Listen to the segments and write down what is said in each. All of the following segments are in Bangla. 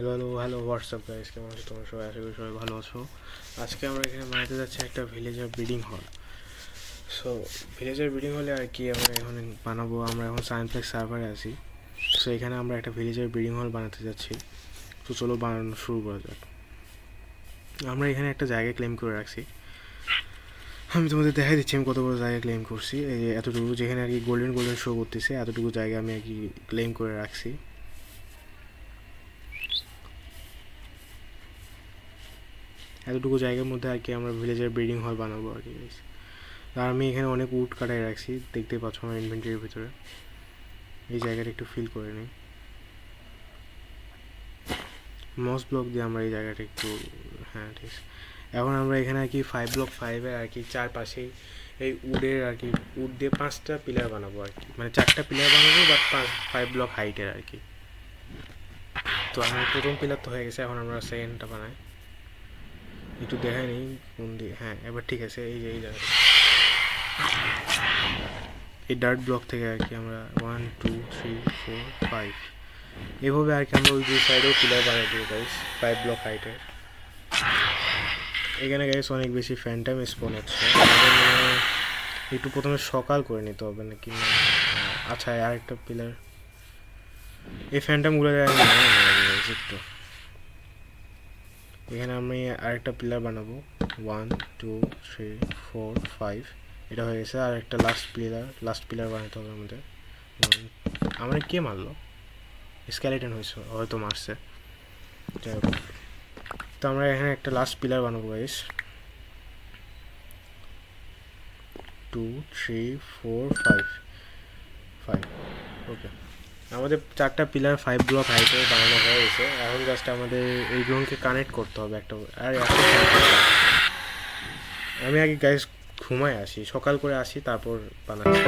হ্যালো হোয়াটসঅ্যাপ গাইস, কেমন আছো তোমরা সবাই? আশা করি সবাই ভালো আছো। আজকে আমরা এখানে বানাতে যাচ্ছি একটা ভিলেজার ব্রিডিং হল। সো ভিলেজার ব্রিডিং হলে আর কি আমরা এখন বানাবো, আমরা এখন সায়েন্সপ্লেক্স সার্ভারে আছি। সো এখানে আমরা একটা ভিলেজার ব্রিডিং হল বানাতে যাচ্ছি। তো চলো বানানো শুরু করা যাক। আমরা এখানে একটা জায়গা ক্লেম করে রাখছি। আমি তোমাদের দেখাই দিচ্ছি আমি কত বড় জায়গা ক্লেম করছি। এই যে এতটুকু, যেখানে আর কি গোল্ডেন গোল্ডেন শো করতেছে, এতটুকু জায়গা আমি আর কি ক্লেম করে রাখছি। এতটুকু জায়গার মধ্যে আর কি আমরা ভিলেজের ব্রিডিং হল বানাবো আর কি। আর আমি এখানে অনেক উড কাটাই রাখছি, দেখতে পাচ্ছ আমার ইনভেন্টরির ভিতরে। এই জায়গাটা একটু ফিল করে নিই। মস ব্লক দিয়ে আমরা এই জায়গাটা একটু, হ্যাঁ ঠিক আছে। এখন আমরা এখানে আর কি 5 ব্লক 5-এর আর কি চারপাশেই এই উডের আর কি উড দিয়ে 5টা পিলার বানাবো আর কি, মানে 4টা পিলার বানাবো, বাট 5 ব্লক হাইটের আর কি। তো আমার প্রথম পিলার তো হয়ে গেছে, এখন আমরা সেকেন্ডটা বানাই। একটু দেখাই নিই কোন দিয়ে, হ্যাঁ এবার ঠিক আছে। এই যে এই জায়গাটা, এই ডার্ট ব্লক থেকে আর কি আমরা 1 2 3 4 5 এভাবে আর কি আমরা ওই 2 সাইডেও পিলার বানিয়ে দিই গাইস 5 ব্লক হাইটের। এখানে গাইস অনেক বেশি ফ্যান্টাম স্পন হচ্ছে, একটু প্রথমে সকাল করে নিতে হবে নাকি। আচ্ছা আরেকটা পিলার, এই ফ্যান্টামগুলো একটু এখানে আমি আরেকটা পিলার বানাবো 1 2 3 4 5। এটা হয়ে গেছে। আর একটা লাস্ট পিলার বানাতে হবে আমাদের। আমার কে মারলো? স্কেলেটন হয়েছে, হয়তো মারছে। যাই হোক, তো আমরা এখানে একটা লাস্ট পিলার বানাবো গাইস। 2 3 4 5 5। ওকে, আমাদের 4টা পিলার 5 ব্লক হাইটে বানানো হয়ে গেছে। এখন জাস্ট আমাদের এইগুলোকে কানেক্ট করতে হবে একটা। আর আমি আগে গাইস ঘুমায় আসি, সকাল করে আসি, তারপর বানাচ্ছি।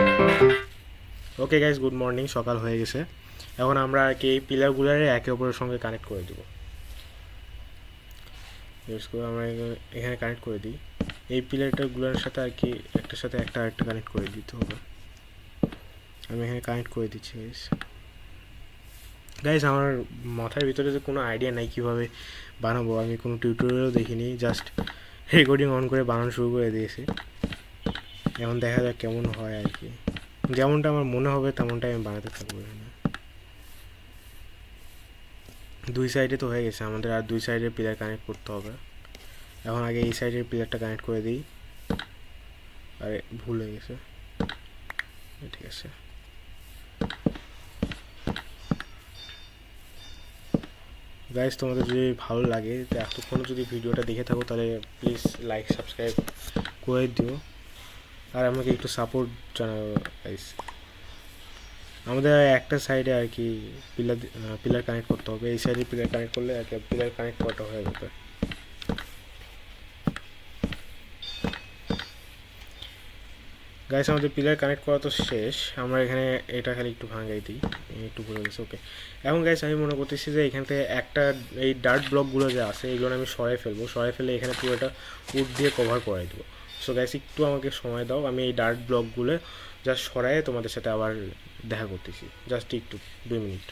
Okay guys, good morning. সকাল হয়ে গেছে। এখন আমরা আর কি এই পিলারগুলোরে একে অপরের সঙ্গে কানেক্ট করে দেবো। আমরা এখানে কানেক্ট করে দিই। এই পিলারটাগুলোর সাথে আর কি একটার সাথে একটা আরেকটা কানেক্ট করে দিতে হবে। আমি এখানে কানেক্ট করে দিচ্ছি গাইস। গাইস আমার মাথার ভিতরে যে কোনো আইডিয়া নাই কীভাবে বানাবো, আমি কোনো টিউটোরিয়ালও দেখিনি, জাস্ট রেকর্ডিং অন করে বানানো শুরু করে দিয়েছি। এখন দেখা যাক কেমন হয় আর কি, যেমনটা আমার মনে হবে তেমনটাই আমি বানাতে থাকবো এখানে। 2 সাইডে তো হয়ে গেছে আমাদের, আর 2 সাইডের পিলার কানেক্ট করতে হবে। এখন আগে এই সাইডের পিলারটা কানেক্ট করে দিই। আরে ভুল হয়ে গেছে, ঠিক আছে। গাইস তোমাদের যদি ভালো লাগে, তো এতক্ষণও যদি ভিডিওটা দেখে থাকো, তাহলে প্লিজ লাইক সাবস্ক্রাইব করে দিও, আর আমাকে একটু সাপোর্ট জানাও গাইস। আমাদের একটা সাইডে আর কি পিলার কানেক্ট করতে হবে। এই সাইডে পিলার কানেক্ট করলে আর কি পিলার কানেক্ট করাটা হয়ে যাবে। গাইস আমাদের পিলার কানেক্ট করা তো শেষ। আমরা এখানে এটা খালি একটু ভাঙাই দিই, একটু ভুলে গেছি। ওকে, এখন গাইস আমি মনে করতেছি যে এখান থেকে একটা এই ডার্ট ব্লকগুলো যে আছে এগুলো আমি সরাই ফেলবো। সরাই ফেলে এখানে পুরোটা উড দিয়ে কভার করাই দেবো। সো গাইস একটু আমাকে সময় দাও, আমি এই ডার্ট ব্লকগুলো জাস্ট সরাই তোমাদের সাথে আবার দেখা করতেছি। জাস্ট একটু 2 মিনিট।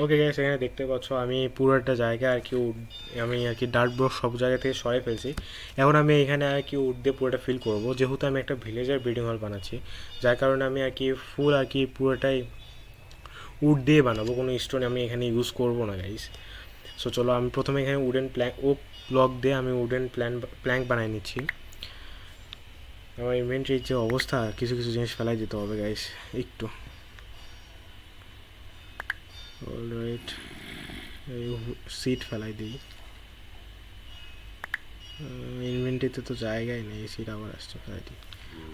ওকে গাইস, এখানে দেখতে পাচ্ছ আমি পুরোটা জায়গা আর কি আমি আর কি ডার্ট ব্লক সব জায়গা থেকে সরাই ফেলছি। এখন আমি এখানে আর কি উড দিয়ে পুরোটা ফিল করবো, যেহেতু আমি একটা ভিলেজার ব্রিডিং হল বানাচ্ছি, যার কারণে আমি আর কি ফুল আর কি পুরোটাই উড দিয়ে বানাবো, কোনো স্টোন আমি এখানে ইউজ করবো না গাইস। সো চলো আমি প্রথমে এখানে উডেন প্ল্যাঙ্ক ওক ব্লক দিয়ে আমি উডেন প্ল্যাঙ্ক বানিয়ে নিচ্ছি। আমার ইনভেন্টরির যে অবস্থা, কিছু কিছু জিনিস ফেলাই দিতে হবে গাইস একটু। অলরাইট, সিট ফেলাই দিই। ইনভেন্টরিতে তো জায়গায় নেই, সিট আবার আসছে, ফেলাই দিই।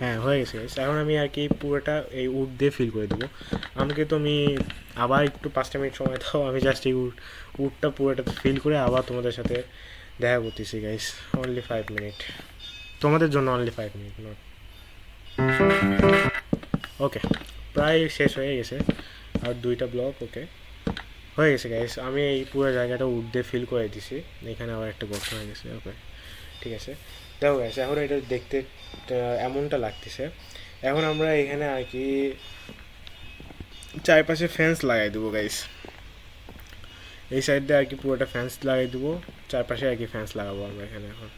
হ্যাঁ হয়ে গেছে গাইস। এখন আমি আর কি পুরোটা এই উড দিয়ে ফিল করে দেবো। আমাকে তো আমি আবার একটু 5টা মিনিট সময় দাও, আমি জাস্ট এই উডটা পুরোটাতে ফিল করে আবার তোমাদের সাথে দেখা করতেছি গাইস। অনলি 5 মিনিট, তোমাদের জন্য অনলি 5 মিনিট নট। ওকে, প্রায় শেষ হয়ে গেছে, আর 2টা ব্লক। ওকে হয়ে গেছে গাইস, আমি এই পুরো জায়গাটা উড দিয়ে ফিল করে দিছি। এখানে আবার একটা গর্ত হয়ে গেছে। ওকে ঠিক আছে, দেখো গাইস এখন এটা দেখতে এমনটা লাগতেছে। এখন আমরা এখানে আর কি চারপাশে ফেন্স লাগাই দেবো গাইস। এই সাইড দিয়ে আর কি পুরোটা ফেন্স লাগাই দেবো, চারপাশে আর কি ফেন্স লাগাবো আমরা এখানে এখন।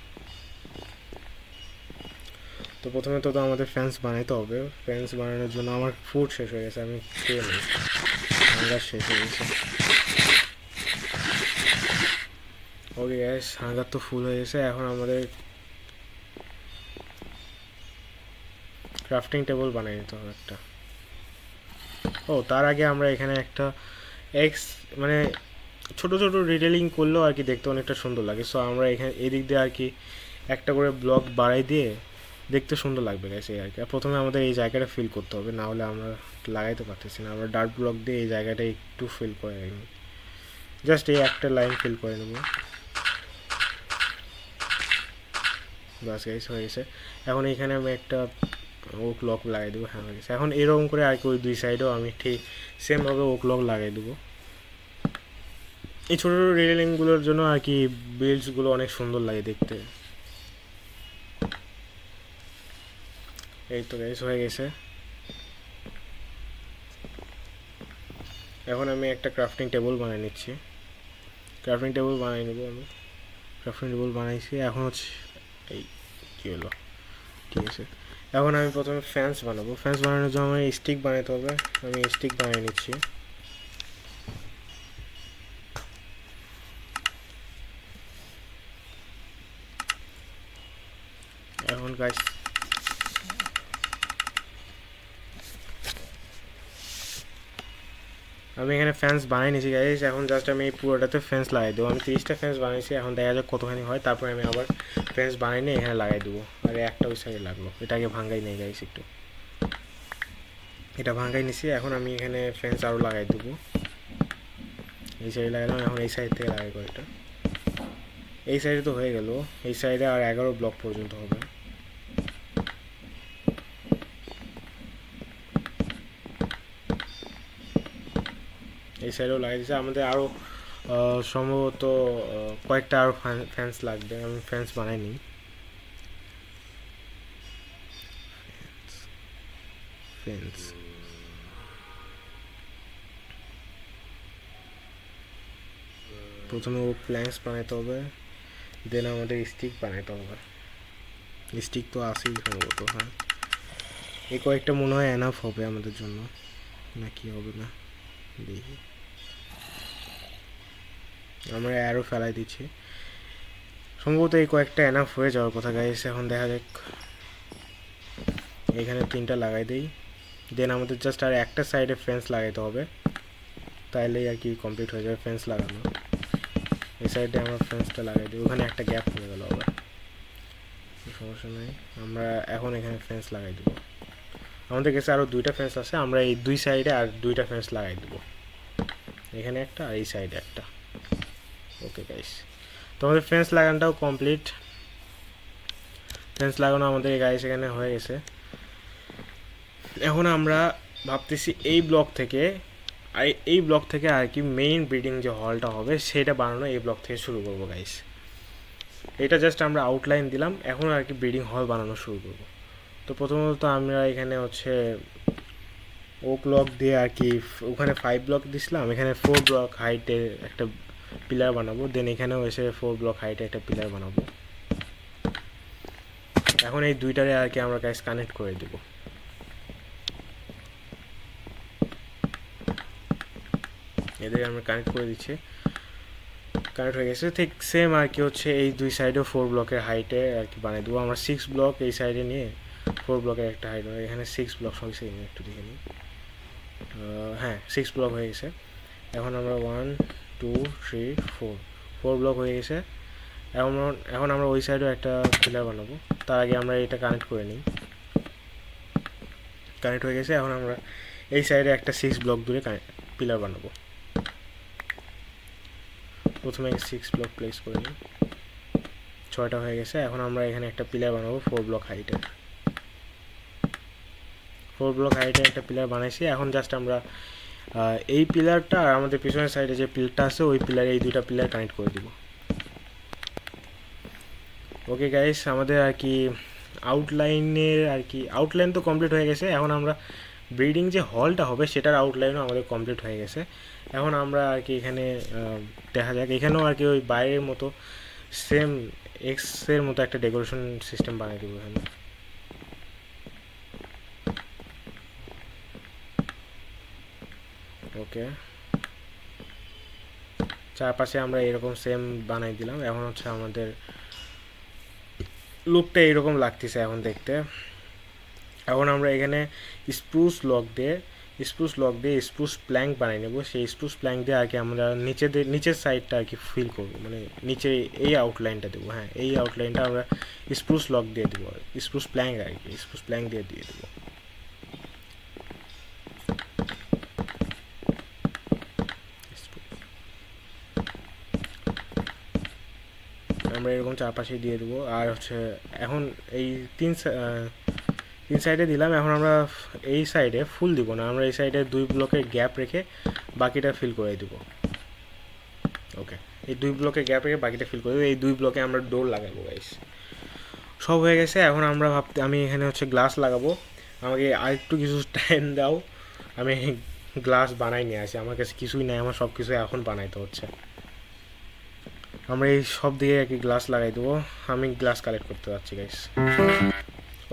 তো প্রথমে তো আমাদের ফেন্স বানাইতে হবে। ফেন্স বানানোর জন্য আমার ফুড শেষ হয়ে গেছে, আমি খেয়ে নিই, হাঙ্গার শেষ হয়ে গেছে। ওকে গ্যাস, হাঙ্গার তো ফুল হয়ে গেছে। এখন আমাদের ক্রাফটিং টেবিল বানিয়ে নিতে হবে একটা। ও তার আগে আমরা এখানে একটা এক্স মানে ছোটো ছোটো ডিটেলিং করলেও আর কি দেখতে অনেকটা সুন্দর লাগে। সো আমরা এখানে এদিক দিয়ে আর কি একটা করে ব্লক বাড়াই দিয়ে দেখতে সুন্দর লাগবে গাইস এই আর কি। প্রথমে আমাদের এই জায়গাটা ফিল করতে হবে, না হলে আমরা লাগাইতে পারতেছি না। আমরা ডার্ক ব্লক দিয়ে এই জায়গাটা একটু ফিল করে নিই, জাস্ট এই একটা লাইন ফিল করে নেব। বাস গাইস হয়ে গেছে। এখন এইখানে আমি একটা ওক লক লাগাই দেবো। হ্যাঁ হয়ে গেছে। এখন এরকম করে আর কি ওই দুই সাইডেও আমি ঠিক সেমভাবে ওক লক লাগাই দেবো। এই ছোটো ছোটো রিটেলিংগুলোর জন্য আর কি বিল্ডসগুলো অনেক সুন্দর লাগে দেখতে। এই তো গাইস হয়ে গেছে। এখন আমি একটা ক্রাফটিং টেবিল বানিয়ে নিচ্ছি। ক্রাফটিং টেবিল বানিয়ে নেবো আমি। ক্রাফটিং টেবিল বানাইছি। এখন হচ্ছে এই কী হলো, ঠিক আছে। এখন আমি প্রথমে ফ্যান্স বানাবো। ফ্যান্স বানানোর জন্য আমার স্টিক বানাতে হবে। আমি স্টিক বানিয়ে নিচ্ছি। এখন গাইস আমি এখানে ফ্যান্স বানিয়ে নিয়েছি গাইস। এখন জাস্ট আমি এই পুরোটাতে ফ্যান্স লাগাই দেবো। আমি 30টা ফ্যান্স বানিয়েছি, এখন দেখা যাক কতখানি হয়। তারপরে আমি আবার ফ্যান্স বানিয়ে নিয়ে এখানে লাগাই দেবো। আর একটা ওই সাইডে লাগলো, এটাকে ভাঙ্গাই নেই গাইস একটু। এটা ভাঙ্গাই নিছি। এখন আমি এখানে ফ্যান্স আরও লাগাই দেবো। এই সাইডে লাগালাম, এখন এই সাইড থেকে লাগাই কয়েকটা। এই সাইডে তো হয়ে গেল, এই সাইডে আর 11 ব্লক পর্যন্ত হবে। এই সাইডেও লাগাই দিয়েছে। আমাদের আরও সম্ভবত কয়েকটা আরও ফ্যান্স লাগবে। আমি ফ্যান্স বানাই নিই। ফ্যান্স প্রথমে ও প্ল্যাঙ্কস বানাইতে হবে, দেন আমাদের স্টিক বানাইতে হবে। স্টিক তো আসেই সম্ভবত। হ্যাঁ, এই কয়েকটা মনে হয় এনাফ হবে আমাদের জন্য, না কি হবে না দেখি। আমরা অ্যারো ফেলাই দিচ্ছি, সম্ভবত এই কয়েকটা এনাফ হয়ে যাওয়ার কথা গাইস। এখন দেখা যাক, এখানে 3টা লাগাই দিই। দেন আমাদের জাস্ট আর একটা সাইডে ফেন্স লাগাইতে হবে, তাইলেই আর কি কমপ্লিট হয়ে যাবে ফেন্স লাগানো। এই সাইডে আমরা ফেন্সটা লাগাই দিই, ওখানে একটা গ্যাপ হয়ে গেল আবার, সমস্যা নেই। আমরা এখন এখানে ফেন্স লাগাই দেবো। আমাদের কাছে আরও 2টা ফেন্স আছে, আমরা এই 2 সাইডে আর 2টা ফেন্স লাগাই দেবো। এখানে একটা আর এই সাইডে একটা। ওকে গাইস, তো আমাদের ফেন্স লাগানোটাও কমপ্লিট। ফেন্স লাগানো আমাদের গাইস এখানে হয়ে গেছে। এখন আমরা ভাবতেছি এই ব্লক থেকে আর কি মেইন ব্রিডিং যে হলটা হবে সেটা বানানো এই ব্লক থেকে শুরু করবো গাইস। এটা জাস্ট আমরা আউটলাইন দিলাম, এখন আর কি ব্রিডিং হল বানানো শুরু করবো। তো প্রথমত আমরা এখানে হচ্ছে ওক ব্লক দিয়ে আর কি ওখানে 5 ব্লক দিছিলাম, এখানে 4 ব্লক হাইটের একটা পিলার বানাবো। দেন এখানেও এসে 4 ব্লক হাইটে একটা পিলার বানাবো। এখন এই দুইটারে আর কি আমরা গাইস কানেক্ট করে দেবো। এদের আমরা কানেক্ট করে দিচ্ছি, কানেক্ট হয়ে গেছে। ঠিক সেম আর কি হচ্ছে এই 2 সাইডেও 4 ব্লকের হাইটে আর কি বানিয়ে দেবো। আমরা 6 ব্লক এই সাইডে নিয়ে 4 ব্লকের একটা হাইট হবে। এখানে 6 ব্লক হয়েছে, একটু দেখে নিই। হ্যাঁ 6 ব্লক হয়ে গেছে। এখন আমরা 1 2 3 4 ব্লক হয়ে গেছে। এখন আমরা ওই সাইডেও একটা পিলার বানাবো। তার আগে আমরা এটা কানেক্ট করে নিই। কানেক্ট হয়ে গেছে। এখন আমরা এই সাইডে একটা 6 ব্লক দূরে পিলার বানাবো। প্রথমে 6 ব্লক প্লেস করে নিই, 6টা হয়ে গেছে। এখন আমরা এখানে একটা পিলার বানাবো 4 ব্লক হাইটের। 4 ব্লক হাইটের একটা পিলার বানাইছি। এখন জাস্ট আমরা এই পিলারটা আর আমাদের পিছনের সাইডে যে পিলারটা আছে ওই পিলারে এই 2টা পিলার কানেক্ট করে দিব। ওকে গাইস, আমাদের আর কি আউটলাইনের আর কি আউটলাইন তো কমপ্লিট হয়ে গেছে। এখন আমরা ব্রিডিং যে হলটা হবে সেটার আউটলাইনও আমাদের কমপ্লিট হয়ে গেছে। এখন আমরা আর কি এখানে দেখা যাক, এখানেও আর কি ওই বাইরের মতো সেম এক্সের মতো একটা ডেকোরেশন সিস্টেম বানিয়ে দেবো এখানে। ওকে, চারপাশে আমরা এরকম সেম বানাই দিলাম। এখন হচ্ছে আমাদের লুকটা এইরকম লাগতেছে এখন দেখতে। এখন আমরা এখানে স্প্রুস লক দিয়ে স্প্রুস প্ল্যাঙ্ক বানিয়ে নেবো। সেই স্প্রুস প্ল্যাঙ্ক দিয়ে আর কি আমরা নিচের সাইডটা আর কি ফিল করবো, মানে নিচে এই আউটলাইনটা দেবো। হ্যাঁ, এই আউটলাইনটা আমরা স্প্রুস লক দিয়ে দেবো, স্প্রুস প্ল্যাঙ্ক আর কি, স্প্রুস প্ল্যাঙ্ক দিয়ে দেবো। আমরা এরকম চারপাশে দিয়ে দেবো। আর হচ্ছে এখন এই তিন সাইডে দিলাম। এখন আমরা এই সাইডে ফুল দিব না, আমরা এই সাইডে 2 ব্লকের গ্যাপ রেখে বাকিটা ফিল করে দিব। ওকে, এই 2 ব্লকের গ্যাপ রেখে বাকিটা ফিল করে দেবো। এই 2 ব্লকে আমরা ডোর লাগাবো গাইস। সব হয়ে গেছে। এখন আমরা আমি এখানে হচ্ছে গ্লাস লাগাবো। আমাকে আরেকটু কিছু টাইম দাও, আমি গ্লাস বানাই নিয়ে আসি। আমার কাছে কিছুই নাই, আমার সব কিছু এখন বানাইতে হচ্ছে। আমরা এই সব দিকে আর কি গ্লাস লাগাই দেবো। আমি গ্লাস কালেক্ট করতে যাচ্ছি গাইস।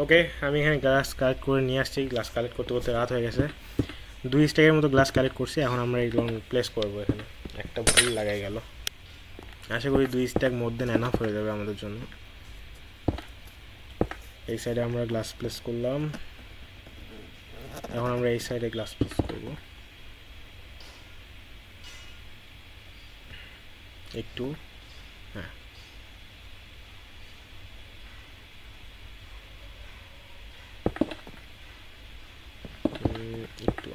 ওকে, আমি এখানে গ্লাস কালেক্ট করে নিয়ে আসছি। গ্লাস কালেক্ট করতে করতে রাত হয়ে গেছে। 2 স্ট্যাকের মতো গ্লাস কালেক্ট করছি। এখন আমরা এগুলো প্লেস করবো এখানে। একটা ভুল লাগাই গেল। আশা করি 2 স্ট্যাক মোর দেন এনাফ হয়ে যাবে আমাদের জন্য। এই সাইডে আমরা গ্লাস প্লেস করলাম। এখন আমরা এই সাইডে গ্লাস প্লেস করব। একটু, হ্যাঁ, একটু।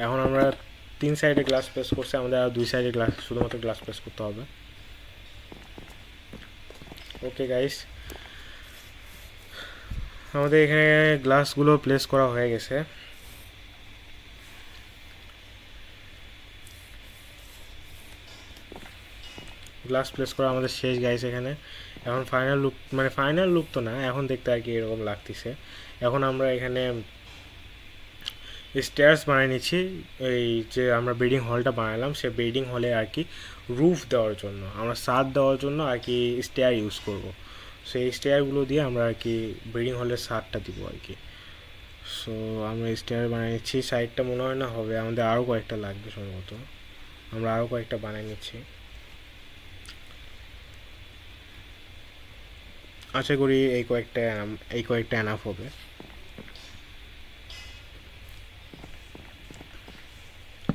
এখন আমরা 3 সাইডে গ্লাস প্লেস করছি, আমাদের আর 2 সাইডে গ্লাস, শুধুমাত্র গ্লাস প্লেস করতে হবে। ওকে গাইস, আমাদের এখানে গ্লাসগুলো প্লেস করা হয়ে গেছে। গ্লাস প্লেস করা আমাদের শেষ গাইস এখানে। এখন ফাইনাল লুক, মানে ফাইনাল লুক তো না, এখন দেখতে আর কি এরকম লাগতেছে। এখন আমরা এখানে স্টেয়ার্স বানিয়ে নিচ্ছি। এই যে আমরা ব্রিডিং হলটা বানালাম, সে ব্রিডিং হলে আর কি রুফ দেওয়ার জন্য, আমরা ছাদ দেওয়ার জন্য আর কি স্টেয়ার ইউজ করব। সেই স্টেয়ারগুলো দিয়ে আমরা আর কি ব্রিডিং হলের ছাদটা দিব আর কি। সো আমরা স্টেয়ার বানিয়ে নিচ্ছি। সাইডটা মনে হয় না হবে, আমাদের আরও কয়েকটা লাগবে সম্ভবত। আমরা আরও কয়েকটা বানিয়ে নিচ্ছি। আশা করি এই কয়েকটা এনাফ হবে।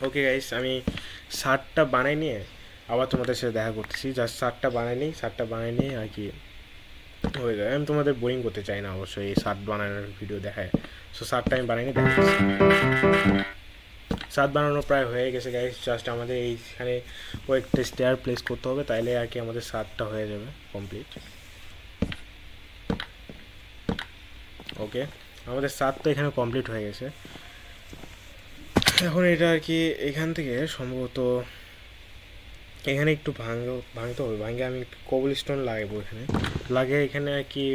ওকে গাইস, আমি শার্টটা বানাই নিয়ে আবার তোমাদের সাথে দেখা করতেছি। জাস্ট শার্টটা বানাই নিয়ে আর কি হয়ে যায়। আমি তোমাদের বোরিং করতে চাই না অবশ্যই এই শার্ট বানানোর ভিডিও দেখায়। সো শার্টটা আমি বানাই নিয়ে দেখাচ্ছি। শার্ট বানানো প্রায় হয়ে গেছে গাইস। জাস্ট আমাদের এইখানে কয়েকটা স্টেয়ার প্লেস করতে হবে, তাইলে আর কি আমাদের শার্টটা হয়ে যাবে কমপ্লিট। ওকে, আমাদের শার্ট তো এখানে কমপ্লিট হয়ে গেছে। এখন এটা আর কি এখান থেকে সম্ভবত এখানে একটু ভাঙতে হবে। ভাঙে আমি কবল স্টোন লাগাবো এখানে। এখানে আর কি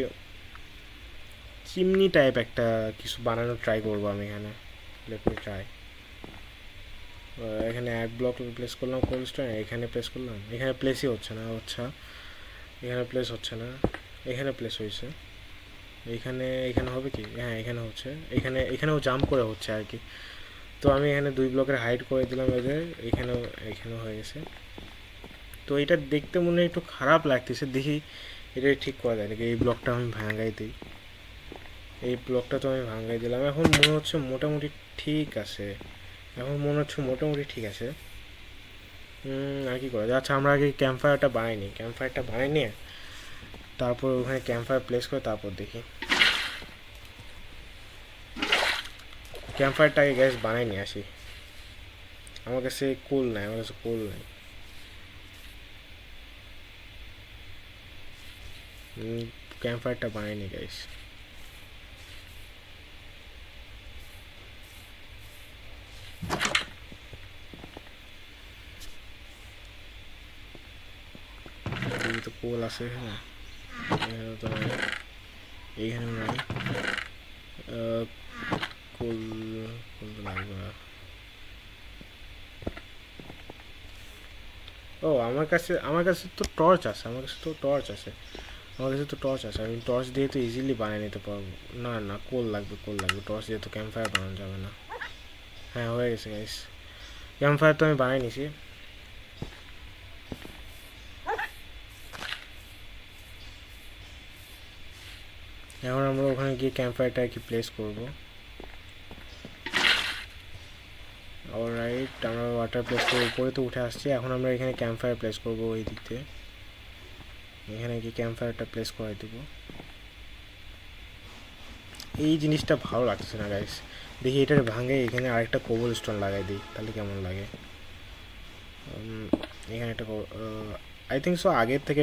চিমনি টাইপ একটা কিছু বানানোর ট্রাই করবো আমি এখানে। Let me try. এখানে এক ব্লক প্লেস করলাম কবল স্টোন, এখানে প্লেস করলাম, এখানে প্লেসই হচ্ছে না। আচ্ছা, এখানে প্লেস হচ্ছে না, এখানে প্লেস হয়েছে। এখানে হবে কি? হ্যাঁ, এখানে হচ্ছে। এখানেও জাম্প করে হচ্ছে আর কি। তো আমি এখানে 2 ব্লকের হাইট করে দিলাম এদের। এখানেও হয়ে গেছে। তো এটা দেখতে মনে একটু খারাপ লাগতেছে, দেখি এটা ঠিক করা যায় নাকি। এই ব্লকটা আমি ভাঙাই দিই। এই ব্লকটা তো আমি ভাঙাই দিলাম। এখন মনে হচ্ছে মোটামুটি ঠিক আছে। আর কি করা যায়? আচ্ছা, আমরা আগে ক্যাম্প ফায়ারটা বানাই নিয়ে তারপর ওখানে ক্যাম্প ফায়ার প্লেস করে তারপর দেখি। ক্যাম্প ফায়ারটাকে গ্যাস বানাই নিয়ে আসি। আমার কাছে কুল নাই। ক্যাম্প ফায়ারটা বানাই নি গাইস। তো কোল আছে এখানে তো নাই। এইখানে নাই কোল লাগবে না। ও আমার কাছে তো টর্চ আছে, আমি টর্চ দিয়ে তো ইজিলি বানিয়ে নিতে পারবো। না না, কোল লাগবে, টর্চ দিয়ে তো ক্যাম্প ফায়ার বানানো যাবে না। হ্যাঁ হয়ে গেছে গাইস, ক্যাম্প ফায়ার তো আমি বানিয়ে নিছি। এখন আমরা ওখানে গিয়ে ক্যাম্প ফায়ারটা কি প্লেস করবো। অলরাইট, আমরা ওয়াটার প্লেস করে উপরে তো উঠে আসছি। এখন আমরা এখানে ক্যাম্প ফায়ার প্লেস করবো ওই দিক থেকে। এখানে গিয়ে ক্যাম্প ফায়ারটা প্লেস করে দেবো। এই জিনিসটা ভালো লাগছে না গাইস, দেখি এটার ভাঙে এখানে আরেকটা কোবল স্টোন লাগাই দিই, তাহলে কেমন লাগে। এখানে একটা আই থিঙ্ক সো আগের থেকে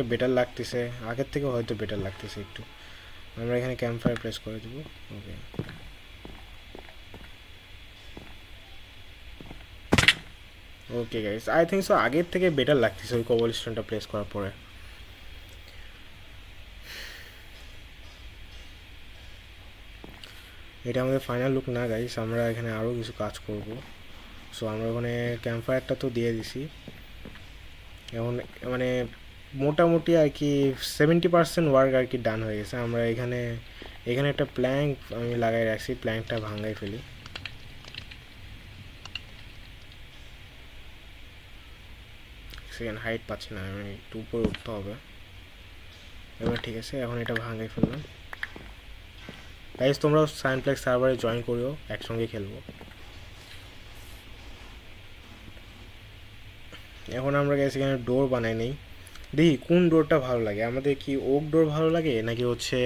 হয়তো বেটার লাগতেছে একটু। আমরা এখানে ক্যাম্প ফায়ার প্লেস করে দেবো। Okay, okay guys, I think so আগের থেকে বেটার লাগতেছে ওই কোবল স্টোনটা প্লেস করার পরে। এটা আমাদের ফাইনাল লুক না গাইস, আমরা এখানে আরও কিছু কাজ করব। সো আমরা ওখানে ক্যাম্প ফায়ারটা তো দিয়ে দিছি। এখন মানে মোটামুটি আর কি 70% ওয়ার্ক আর কি ডান হয়ে গেছে। আমরা এখানে একটা প্ল্যাঙ্ক আমি লাগাই রাখছি, প্ল্যাঙ্কটা ভাঙাই ফেলি। সেকেন্ড হাইট পাচ্ছি না, আমি একটু উপরে উঠতে হবে। এবার ঠিক আছে, এখন এটা ভাঙাই ফেললাম। গাইস তোমরাও সাইনপ্লেক্স সার্ভারে জয়েন করিও, একসঙ্গে খেলবো। এখন আমরা গেছি এখানে ডোর বানাই নেই, দেখি কোন ডোরটা ভালো লাগে আমাদের। কি ওক ডোর ভালো লাগে নাকি হচ্ছে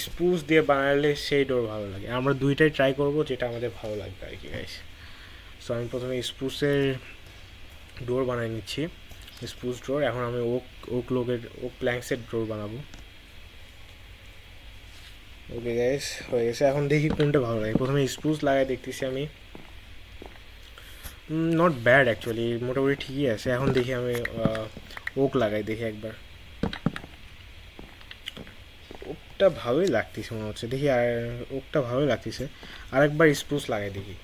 স্প্রুস দিয়ে বানালে সেই ডোর ভালো লাগে। আমরা দুইটাই ট্রাই করব, যেটা আমাদের ভালো লাগবে আর কি গাইস। সো আমি প্রথমে স্প্রুসের ডোর বানাই নিচ্ছি, স্প্রুস ডোর। এখন আমি ওক প্ল্যাঙ্কসের ডোর বানাবো। ওকে গাইস, হয়ে গেছে। এখন দেখি কোনটা ভালো লাগে। প্রথমে স্প্রুস লাগাই দেখতেছি আমি, নট ব্যাড অ্যাকচুয়ালি, মোটামুটি ঠিকই আছে। এখন দেখি আমি ওক লাগাই দেখি একবার। ওকটা ভালোই লাগতেছে মনে হচ্ছে, দেখি আর ওকটা ভালোই লাগতেছে। আরেকবার স্প্রুস লাগাই দেখি।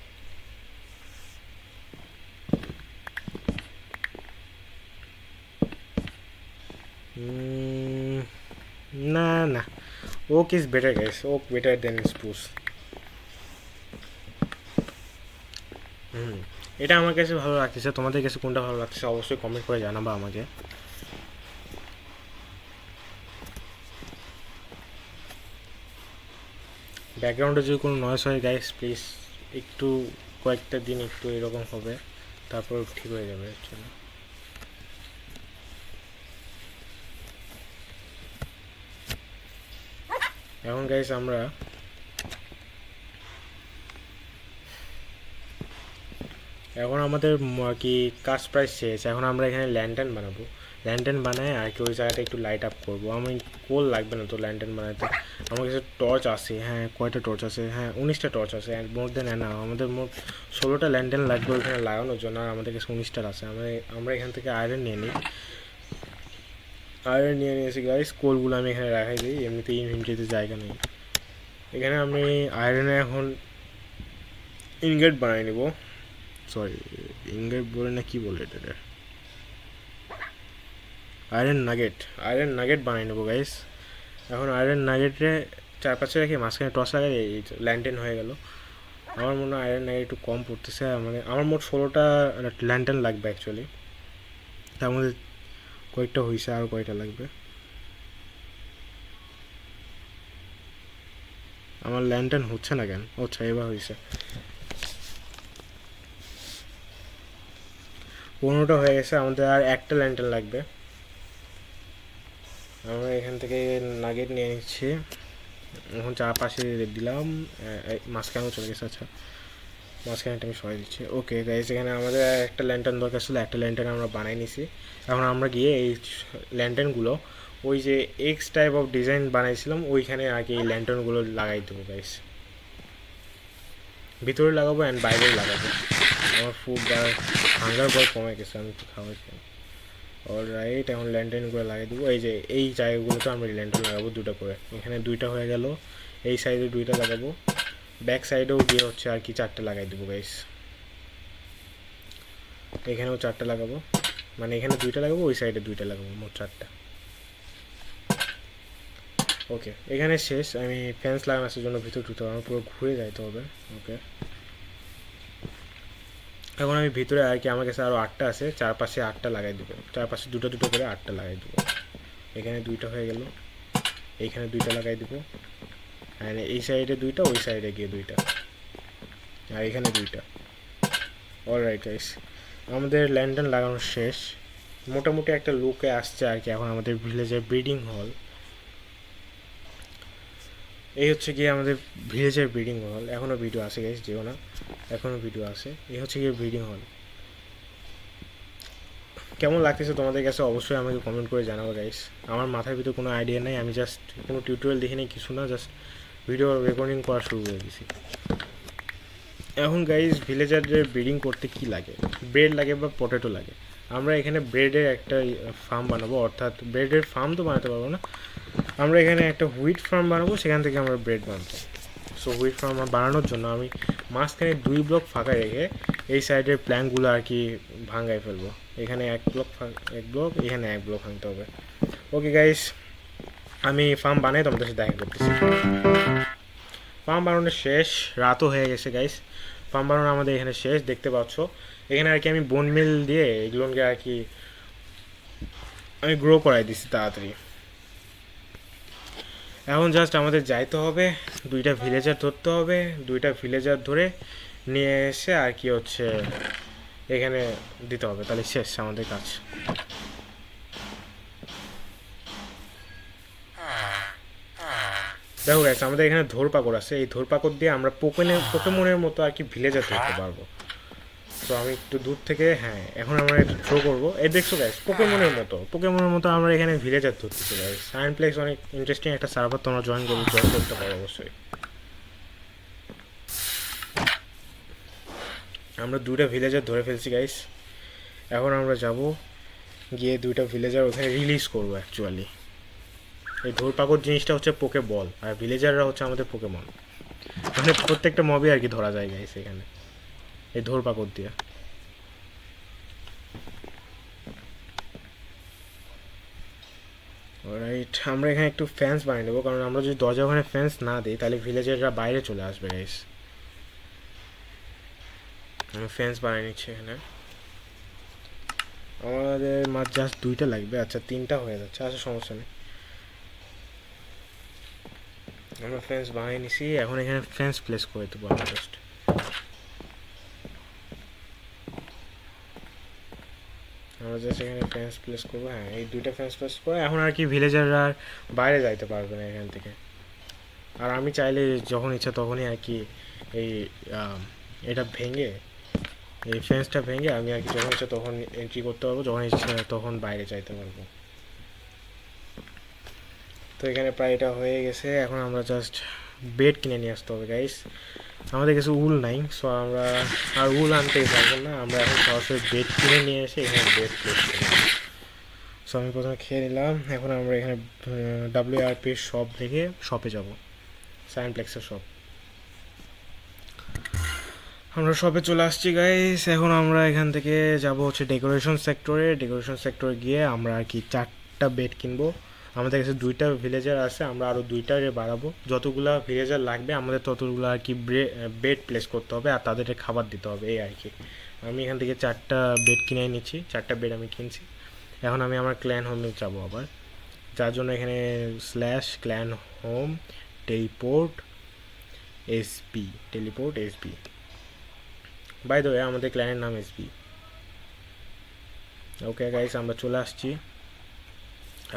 না না, oak is better guys, oak better than spruce. এটা আমার কাছে ভালো লাগতেছে, তোমাদের কাছে কোনটা ভালো লাগতেছে অবশ্যই কমেন্ট করে জানাবা আমাকে। ব্যাকগ্রাউন্ডে যদি কোনো নয়েস হয় গাইস প্লিজ একটু কয়েকটা দিন একটু এরকম হবে, তারপর ঠিক হয়ে যাবে অ্যাকচুয়ালি। এখন গাইস আমরা এখন আমাদের আর কি কাজ প্রায় শেষ। এখন আমরা এখানে ল্যান্টার্ন বানাবো, ল্যান্টার্ন বানায় আর কি ওই জায়গাটা একটু লাইট আপ করবো। আমি কোল লাগবে না তো ল্যান্টার্ন বানাতে, আমার কাছে টর্চ আছে। হ্যাঁ কয়টা টর্চ আছে, হ্যাঁ 19টা টর্চ আছে, অ্যান্ড মোর দেন না আমাদের মোট 16টা ল্যান্টার্ন লাগবে ওইখানে লাগানোর জন্য। আর আমাদের কাছে 19টা আছে। আমরা এখান থেকে আয়রন নিয়ে নিই, আয়রন নিয়ে নিয়েছি গাইস। কোলগুলো আমি এখানে রাখাই দিই, এমনিতেই ইনভেন্টরিতে জায়গা নেই। এখানে আমি আয়রনে এখন ইনগেট বানাই নেব, সরি ইনগেট বলে না কি বলে এটা, আয়রন নাগেট বানিয়ে নেবো গাইস। এখন আয়রন নাগেটে চারপাশে রেখে মাঝখানে টস লাগাই ল্যান্টেন হয়ে গেল। আমার মনে হয় আয়রন নাগেট একটু কম পড়তেছে, মানে আমার মোট 16টা ল্যান্টেন লাগবে অ্যাকচুয়ালি। তার মধ্যে কয়েকটা হয়েছে, আরও কয়টা লাগবে। আমার ল্যান্টেন হচ্ছে না কেন, আচ্ছা এবার হয়েছে। 15টা হয়ে গেছে, আমাদের আর একটা ল্যান্টেন লাগবে। আমরা এখান থেকে নাগেট নিয়ে নিচ্ছি, এখন চারপাশে দিলাম, মাঝখানেও চলে গেছে। আচ্ছা মাঝখানেটা আমি সরাই দিচ্ছি। ওকে গাইস, এখানে আমাদের একটা ল্যান্টার্ন দরকার ছিল, একটা ল্যান্টার্ন আমরা বানাই নিছি। এখন আমরা গিয়ে এই ল্যান্টার্নগুলো ওই যে এক্স টাইপ অফ ডিজাইন বানাইছিলাম ওইখানে আগে এই ল্যান্টার্নগুলো লাগাই দেবো গাইস। ভিতরে লাগাবো অ্যান্ড বাইরেও লাগাবো। আমার ফুড বা হাঙ্গার বল কমে গেছে, আমি একটু খাবার খাই। অলরাইট, এখন ল্যান্ডলাইনগুলো লাগিয়ে দেবো। এই যে এই জায়গাগুলোতে আমরা ল্যান্ডলাইন লাগাবো দুটো করে। এখানে দুইটা হয়ে গেল, এই সাইডে দুইটা লাগাবো, ব্যাক সাইডেও গিয়ে হচ্ছে আর কি 4টা লাগাই দেবো গাইস। এখানেও 4টা লাগাবো, মানে এখানে 2টা লাগাবো, ওই সাইডে 2টা লাগাবো, মোট 4টা। ওকে, এখানে শেষ। আমি ফ্যান্স লাগানোর জন্য ভিতর ঢুকতে হবে, আমার পুরো ঘুরে যাইতে হবে। ওকে, এখন আমি ভিতরে আর কি, আমার কাছে আরও 8টা আছে, চারপাশে 8টা লাগাই দেবো, চারপাশে দুটো দুটো করে 8টা লাগাই দেবো। এখানে 2টা হয়ে গেল, এইখানে 2টা লাগাই দেবো, আর এই সাইডে 2টা, ওই সাইডে গিয়ে 2টা, আর এখানে 2টা। অলরাইট গাইস, আমাদের ল্যান্ডন লাগানো শেষ, মোটামুটি একটা লুকে আসছে আর কি। এখন আমাদের ভিলেজের ব্রিডিং হল, এই হচ্ছে গিয়ে আমাদের ভিলেজের ব্রিডিং হল। এখনও ভিডিও আছে গাইস, যেও না, এখনও ভিডিও আছে। এই হচ্ছে গিয়ে ব্রিডিং হল। কেমন লাগতেছে তোমাদের কাছে অবশ্যই আমাকে কমেন্ট করে জানাবো গাইস। আমার মাথার ভিতরে কোনো আইডিয়া নেই, আমি জাস্ট কোনো টিউটোরিয়াল দেখি নেই, কিছু না, জাস্ট ভিডিও রেকর্ডিং করা শুরু করে দিয়েছি। এখন গাইস, ভিলেজারদের ব্রিডিং করতে কি লাগে? ব্রেড লাগে বা পটেটো লাগে। আমরা এখানে ব্রেডের একটা ফার্ম বানাবো, অর্থাৎ ব্রেডের ফার্ম তো বানাতে পারবো না, আমরা এখানে একটা হুইট ফার্ম বানাবো, সেখান থেকে আমরা ব্রেড বানাবো। সো হুইট ফার্ম বানানোর জন্য আমি মাঝখানে 2 ব্লক ফাঁকা রেখে এই সাইডের প্ল্যাঙ্কগুলো আর কি ভাঙাই ফেলবো। এখানে 1 ব্লক, এখানে 1 ব্লক ভাঙতে হবে। ওকে গাইস, আমি ফার্ম বানাই তোমাদের সাথে দেখা করতেছি। ফার্ম বানানো শেষ, রাতও হয়ে গেছে গাইস। ফার্ম বানানো আমাদের এখানে শেষ, দেখতে পাচ্ছ। এখানে আর কি আমি বোন মিল দিয়ে এগুলোকে আর কি আমি গ্রো করাই দিচ্ছি তাড়াতাড়ি। এখন জাস্ট আমাদের যাইতে হবে, 2টা ভিলেজার ধরতে হবে, 2টা ভিলেজার ধরে নিয়ে এসে আর কি হচ্ছে এখানে দিতে হবে, তাহলে শেষ আমাদের কাজ। দেখো গাইস, আমাদের এখানে ধরপাকড় আছে, এই ধরপাকড় দিয়ে আমরা পোকেমনের মতো আর কি ভিলেজার ধরতে পারবো। তো আমি একটু দূর থেকে, হ্যাঁ, এখন আমরা একটু থ্রো করবো। এই দেখছো গাইস, পোকেমনের মতো আমরা এখানে ভিলেজার ধরতেছি গাইস। সাইনপ্লেক্স অনেক ইন্টারেস্টিং একটা সার্ভার, তোমরা জয়েন করতে পারো অবশ্যই। আমরা 2টা ভিলেজার ধরে ফেলছি গাইস। এখন আমরা যাব গিয়ে 2টা ভিলেজার ওখানে রিলিজ করবো। অ্যাকচুয়ালি এই ধরপাকড় জিনিসটা হচ্ছে পোকে বল, আর ভিলেজাররা হচ্ছে আমাদের পোকেমন, মানে প্রত্যেকটা মবই আর কি ধরা যায় গাইস এখানে এই ধরপাকড় দিয়ে। রাইট, আমরা এখানে একটু ফ্যান্স বানিয়ে নেবো, কারণ আমরা যদি দরজা ওখানে ফ্যান্স না দিই তাহলে ভিলেজাররা বাইরে চলে আসবে গাইস। আমি ফ্যান্স বানিয়ে নিচ্ছি এখানে। আমাদের মাত্র জাস্ট 2টা লাগবে, আচ্ছা 3টা হয়ে যাচ্ছে, আচ্ছা সমস্যা নেই। আমরা ফ্যান্স বানিয়ে নিছি, এখন এখানে ফ্যান্স প্লেস করে দেবো আমরা জাস্ট। আমরা জাস্ট এখানে ফ্যান্স প্লেস করবো, হ্যাঁ, এই 2টা ফ্যান্স প্লেস করে এখন আর কি ভিলেজাররা আর বাইরে যাইতে পারবে না এখান থেকে। আর আমি চাইলে যখন ইচ্ছা তখনই আর কি এই এটা ভেঙে, এই ফেন্সটা ভেঙে আমি আর কি যখন ইচ্ছা তখন এন্ট্রি করতে পারবো, যখন ইচ্ছা তখন বাইরে যাইতে পারবো। তো এখানে প্রায় এটা হয়ে গেছে, এখন আমরা জাস্ট বেড কিনে নিয়ে আসতে হবে গাইস। আমাদের কাছে উল নাই, সো আমরা আর উল আনতেই পারবো না, আমরা এখন সরাসরি বেড কিনে নিয়ে এসে এখানে বেড প্লেস করবো। সো আমি প্রথমে খেয়ে নিলাম, এখন আমরা এখানে WRP শপ থেকে শপে যাব, সাইনপ্লেক্সের শপ। আমরা শপে চলে আসছি গাইস। এখন আমরা এখান থেকে যাব হচ্ছে ডেকোরেশন সেক্টরে গিয়ে আমরা আর কি 4টা বেড কিনবো। আমাদের কাছে 2টা ভিলেজার আছে, আমরা আরও 2টা বাড়াবো, যতগুলা ভিলেজার লাগবে আমাদের ততগুলো আর কি বেড প্লেস করতে হবে, আর তাদেরকে খাবার দিতে হবে, এই আর কি। আমি এখান থেকে 4টা বেড কিনে নিচ্ছি, 4টা বেড আমি কিনছি। এখন আমি আমার ক্ল্যান হোমে যাবো আবার, যার জন্য এখানে /clan home teleport SP. By the way, আমাদের ক্লায়েন্টের নাম এসপি। ওকে গাইস, আমরা চলে আসছি।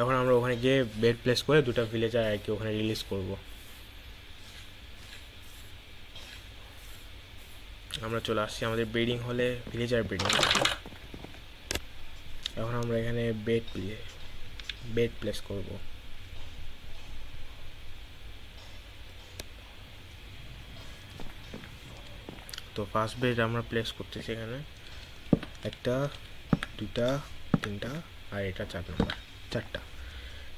এখন আমরা ওখানে গিয়ে বেড প্লেস করে 2টা ভিলেজার আর কি ওখানে রিলিজ করব। আমরা চলে আসছি আমাদের ব্রিডিং হলে, ভিলেজার ব্রিডিং। এখন আমরা এখানে বেড প্লেস করব। তো ফার্স্ট বেড আমরা প্লেস করতেছি এখানে, 1টা 2টা 3টা আর এটা 4 নম্বর, 4টা।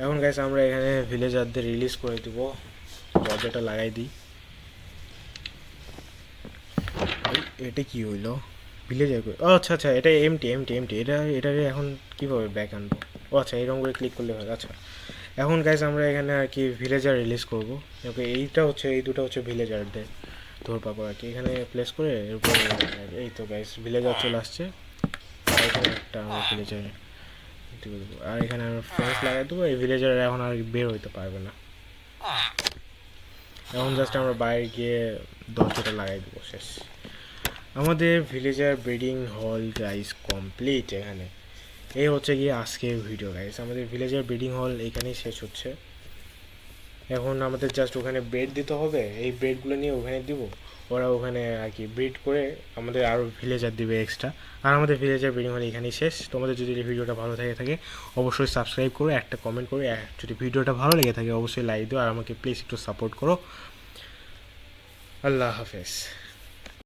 এখন গাইস আমরা এখানে ভিলেজারদের রিলিজ করে দিব, দরজাটা লাগাই দিই। এটা কি হইলো? ভিলেজার, ও আচ্ছা আচ্ছা, এটা এমটি এটা এখন কীভাবে ব্যাক আনবো? ও আচ্ছা, এরকম করে ক্লিক করলে হয়। আচ্ছা, এখন গাইস আমরা এখানে আর কি ভিলেজার রিলিজ করবো। ওকে, এইটা হচ্ছে, এই দুটো হচ্ছে ভিলেজারদের ধর পাবো আর কি। এখানে প্লেস করে এরপর এই তো গাইস ভিলেজার চলে আসছে। আর এখানে একটা আমরা ভিলেজার, আর এখানে আমরা ফেন্স লাগাই দেবো। এই ভিলেজার এখন আর বের হইতে পারবে না। এখন জাস্ট আমরা বাইরে গিয়ে দরজাটা লাগাই দেবো, শেষ। আমাদের ভিলেজার ব্রিডিং হল গাইস কমপ্লিট। এখানে এই হচ্ছে গিয়ে আজকের ভিডিও গাইস। আমাদের ভিলেজার ব্রিডিং হল এখানেই শেষ হচ্ছে। এখন আমাদের জাস্ট ওখানে ব্রেড দিতে হবে, এই ব্রেডগুলো নিয়ে ওখানে দিব, ওরা ওখানে আর কি ব্রিড করে আমাদের আরও ভিলেজার দিবে এক্সট্রা। আর আমাদের ভিলেজার ব্রিডিং হল এখানেই শেষ। তোমাদের যদি এই ভিডিওটা ভালো থাকে অবশ্যই সাবস্ক্রাইব করো, একটা কমেন্ট করো, যদি ভিডিওটা ভালো লেগে থাকে অবশ্যই লাইক দিও, আর আমাকে প্লিজ একটু সাপোর্ট করো। আল্লাহ হাফেজ।